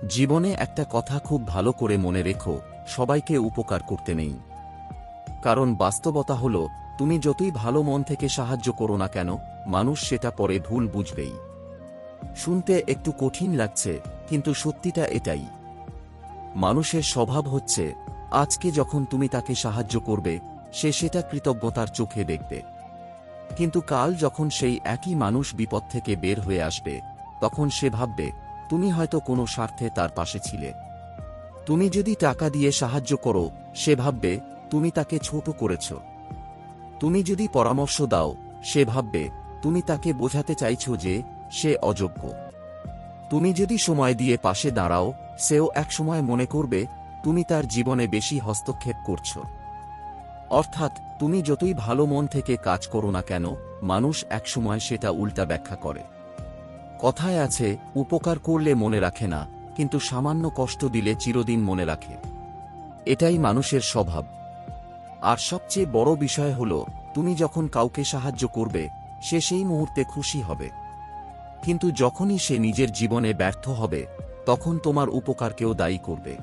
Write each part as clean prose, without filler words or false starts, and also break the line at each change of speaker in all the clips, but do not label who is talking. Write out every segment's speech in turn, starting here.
জীবনে একটা কথা খুব ভালো করে মনে রেখো, সবাইকে উপকার করতে নেই। কারণ বাস্তবতা হলো, তুমি যতই ভালো মন থেকে সাহায্য করো না কেন, মানুষ সেটা পরে ভুল বুঝবেই। শুনতে একটু কঠিন লাগছে, কিন্তু সত্যিটা এটাই। মানুষের স্বভাব হচ্ছে, আজকে যখন তুমি তাকে সাহায্য করবে, সে সেটা কৃতজ্ঞতার চোখে দেখবে। কিন্তু কাল যখন সেই একই মানুষ বিপদ থেকে বের হয়ে আসবে, তখন সে ভাববে তুমি হয়তো কোনো স্বার্থে তার পাশে ছিলে। তুমি যদি টাকা দিয়ে সাহায্য করো, সে ভাববে তুমি তাকে ছোট করেছ। তুমি যদি পরামর্শ দাও, সে ভাববে তুমি তাকে বোঝাতে চাইছো যে সে অযোগ্য। তুমি যদি সময় দিয়ে পাশে দাঁড়াও, সেও একসময় মনে করবে তুমি তার জীবনে বেশি হস্তক্ষেপ করছো। অর্থাৎ তুমি যতই ভালো মন থেকে কাজ করো না কেন, মানুষ একসময় সেটা উল্টা ব্যাখ্যা করে। কথায় আছে, উপকার করলে মনে রাখে না, কিন্তু সামান্য কষ্ট দিলে চিরদিন মনে রাখে। এটাই মানুষের স্বভাব। আর সবচেয়ে বড় বিষয় হলো, তুমি যখন কাউকে সাহায্য করবে, সে সেই মুহূর্তে খুশি হবে। কিন্তু যখনই সে নিজের জীবনে ব্যর্থ হবে, তখন তোমার উপকারকেও দায়ী করবে।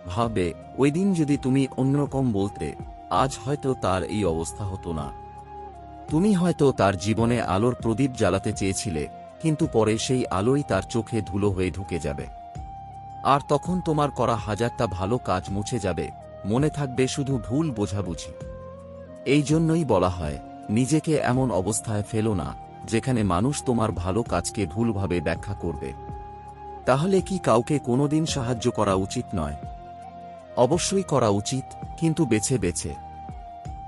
ভাবে, ওই দিন যদি তুমি অন্যরকম বলতে, আজ হয়তো তার এই অবস্থা হতো না। তুমি হয়তো তার জীবনে আলোর প্রদীপ জ্বালাতে চেয়েছিলে, কিন্তু পরে সেই আলোই তার চোখে ধুলো হয়ে ঢুকে যাবে। আর তখন তোমার করা হাজারটা ভালো কাজ মুছে যাবে, মনে থাকবে শুধু ভুল বোঝাবুঝি। এই জন্যই বলা হয়, নিজেকে এমন অবস্থায় ফেলো না যেখানে মানুষ তোমার ভালো কাজকে ভুলভাবে ব্যাখ্যা করবে। তাহলে কি কাউকে কোনোদিন সাহায্য করা উচিত নয়? অবশ্যই করা উচিত, কিন্তু বেছে বেছে।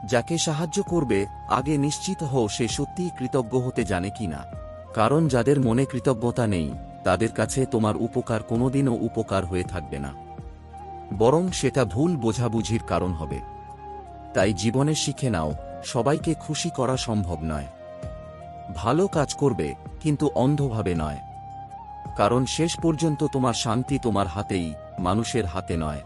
যাকে সাহায্য করবে, আগে নিশ্চিত হও সে সত্যিই কৃতজ্ঞ হতে জানে কিনা। কারণ যাদের মনে কৃতজ্ঞতা নেই, তাদের কাছে তোমার উপকার কোনোদিনও উপকার হয়ে থাকবে না, বরং সেটা ভুল বোঝাবুঝির কারণ হবে। তাই জীবনে শিখে নাও, সবাইকে খুশি করা সম্ভব নয়। ভালো কাজ করবে, কিন্তু অন্ধভাবে নয়। কারণ শেষ পর্যন্ত তোমার শান্তি তোমার হাতেই, মানুষের হাতে নয়।